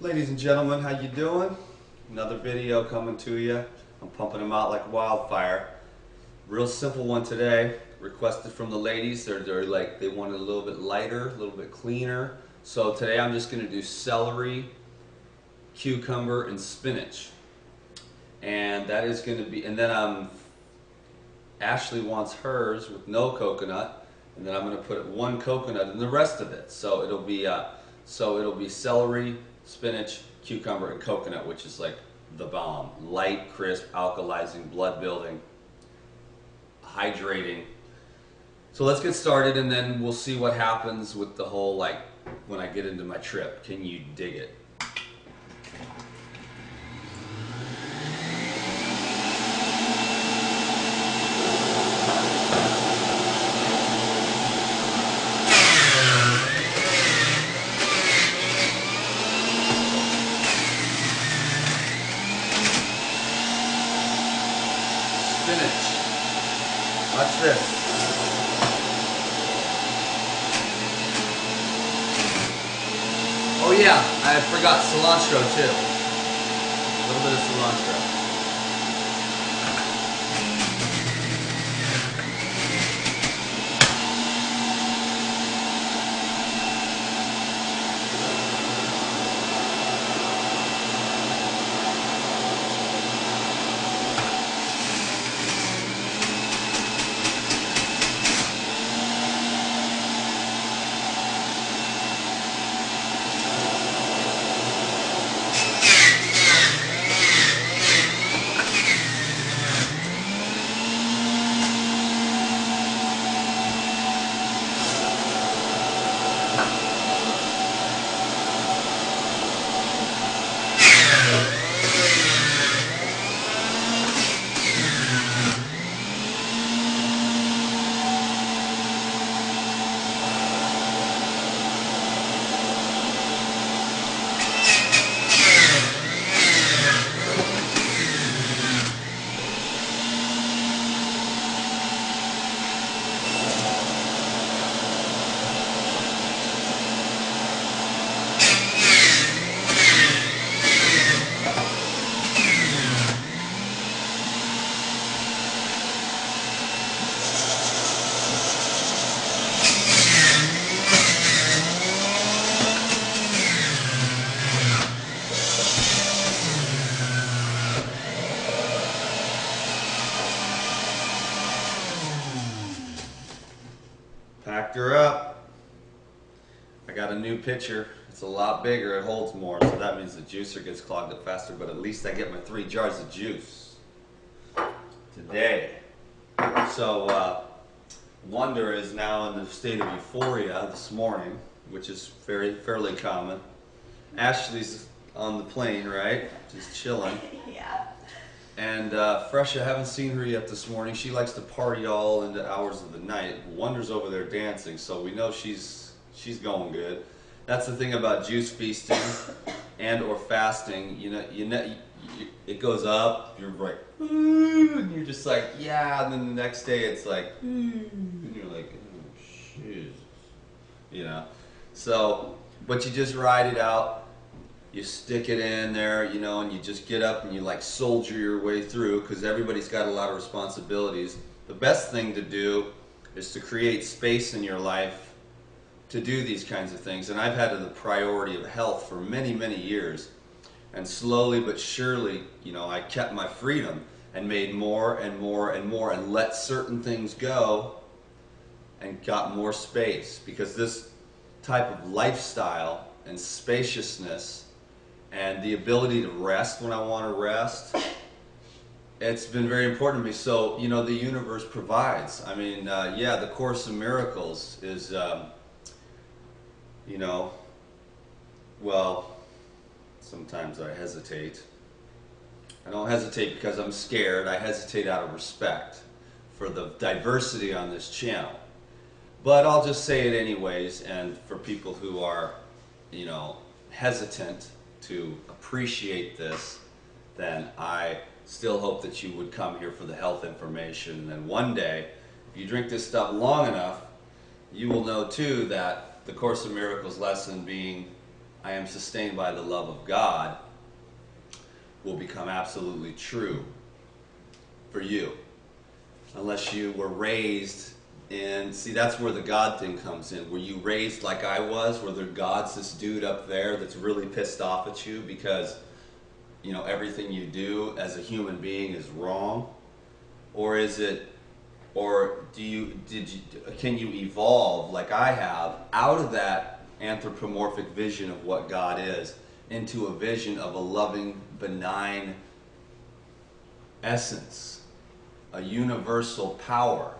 Ladies and gentlemen, how you doing? Another video coming to you. I'm pumping them out like wildfire. Real simple one today. Requested from the ladies. They're like, they want it a little bit lighter, a little bit cleaner. So today I'm just going to do celery, cucumber, and spinach. And that is going to be, and then Ashley wants hers with no coconut, and then I'm going to put one coconut in the rest of it. So it'll be celery, spinach, cucumber, and coconut, which is like the bomb. Light, crisp, alkalizing, blood building, hydrating. So let's get started, and then we'll see what happens with the whole, like, when I get into my trip. Can you dig it? Watch this. Oh yeah, I forgot cilantro too. A little bit of cilantro. Packed her up. I got a new pitcher. It's a lot bigger. It holds more, so that means the juicer gets clogged up faster, but at least I get my 3 jars of juice today. So Wonder is now in the state of euphoria this morning, which is fairly common. Ashley's on the plane, right? Just chilling. Yeah. And Fresh, I haven't seen her yet this morning. She likes to party all into hours of the night. Wonder's over there dancing, so we know she's going good. That's the thing about juice feasting and or fasting. It goes up. You're like, ooh, and you're just like, yeah. And then the next day it's like, ooh, and you're like, oh shit, So, but you just ride it out. You stick it in there, and you just get up and you like soldier your way through, because everybody's got a lot of responsibilities. The best thing to do is to create space in your life to do these kinds of things. And I've had the priority of health for many, many years. And slowly but surely, I kept my freedom and made more and more and more and let certain things go and got more space. Because this type of lifestyle and spaciousness and the ability to rest when I want to rest, it's been very important to me. So, the universe provides. I mean, the Course in Miracles is, well, sometimes I hesitate. I don't hesitate because I'm scared. I hesitate out of respect for the diversity on this channel. But I'll just say it anyways, and for people who are, hesitant to appreciate this, then I still hope that you would come here for the health information. And then one day, if you drink this stuff long enough, you will know too that the Course in Miracles lesson being I am sustained by the love of God will become absolutely true for you. Unless you were raised in, see, that's where the God thing comes in. Were you raised like I was, where God's this dude up there that's really pissed off at you because, you know, everything you do as a human being is wrong? Or is it, or can you evolve like I have out of that anthropomorphic vision of what God is into a vision of a loving, benign essence, a universal power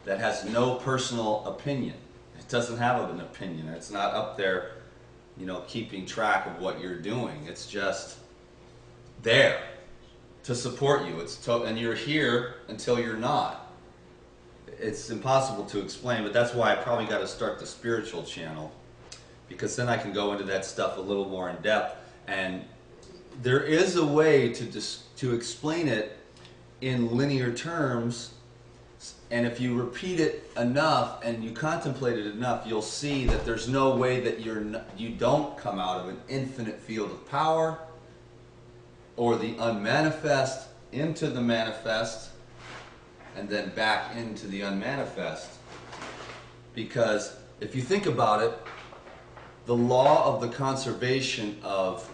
that has no personal opinion? It doesn't have an opinion. It's not up there, you know, keeping track of what you're doing. It's just there to support you. And you're here until you're not. It's impossible to explain, but that's why I probably got to start the spiritual channel, because then I can go into that stuff a little more in depth. And there is a way to explain it in linear terms, and if you repeat it enough and you contemplate it enough, you'll see that there's no way that you don't come out of an infinite field of power, or the unmanifest into the manifest, and then back into the unmanifest. Because if you think about it, the law of the conservation of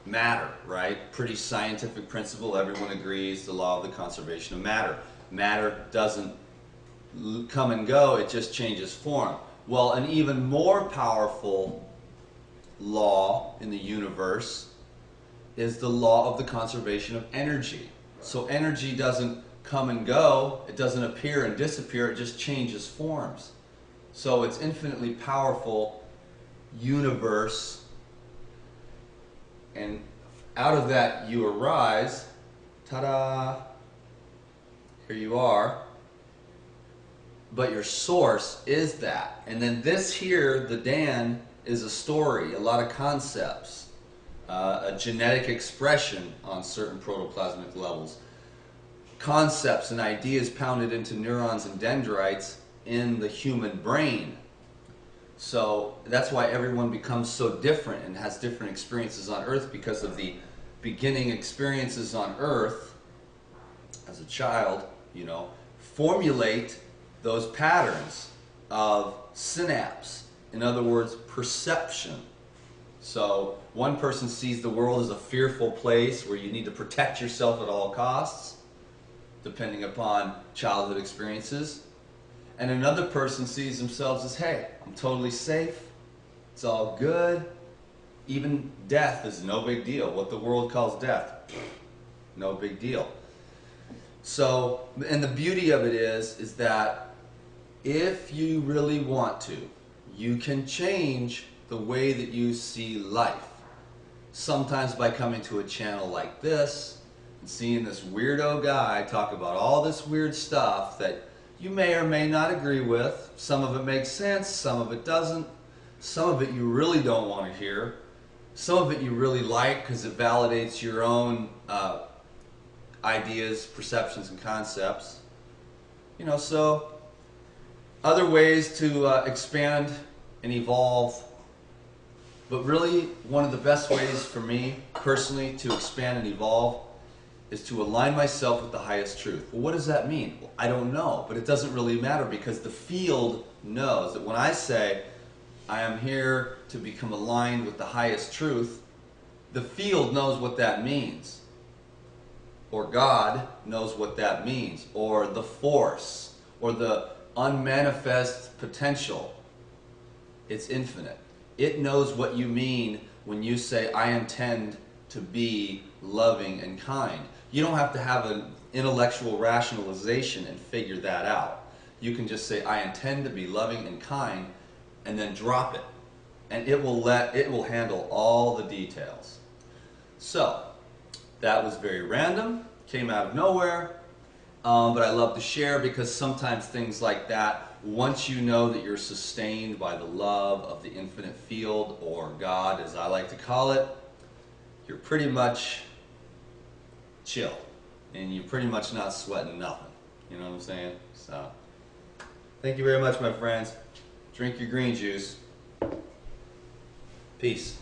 matter, right? Pretty scientific principle, everyone agrees, the law of the conservation of matter. Matter doesn't come and go, it just changes form. Well, an even more powerful law in the universe is the law of the conservation of energy. So energy doesn't come and go, it doesn't appear and disappear, it just changes forms. So it's infinitely powerful universe, and out of that you arise. Ta-da! Here you are. But your source is that. And then this here, the Dan, is a story, a lot of concepts, a genetic expression on certain protoplasmic levels. Concepts and ideas pounded into neurons and dendrites in the human brain. So that's why everyone becomes so different and has different experiences on Earth, because of the beginning experiences on Earth as a child, you know, formulate those patterns of synapse. In other words, perception. So one person sees the world as a fearful place where you need to protect yourself at all costs, depending upon childhood experiences. And another person sees themselves as, hey, I'm totally safe, it's all good, even death is no big deal. What the world calls death, no big deal. So, and the beauty of it is that if you really want to, you can change the way that you see life. Sometimes by coming to a channel like this and seeing this weirdo guy talk about all this weird stuff that you may or may not agree with. Some of it makes sense, some of it doesn't. Some of it you really don't want to hear. Some of it you really like because it validates your own ideas, perceptions, and concepts. You know, so other ways to expand and evolve. But really, one of the best ways for me personally to expand and evolve is to align myself with the highest truth. Well, what does that mean? Well, I don't know, but it doesn't really matter, because the field knows that when I say I am here to become aligned with the highest truth, the field knows what that means. Or God knows what that means. Or the force. Or the unmanifest potential. It's infinite. It knows what you mean when you say, I intend to be loving and kind. You don't have to have an intellectual rationalization and figure that out. You can just say, I intend to be loving and kind, and then drop it. And it will handle all the details. So, that was very random, came out of nowhere, but I love to share, because sometimes things like that, once you know that you're sustained by the love of the infinite field, or God as I like to call it, you're pretty much chill, and you're pretty much not sweating nothing. You know what I'm saying? So, thank you very much, my friends. Drink your green juice. Peace.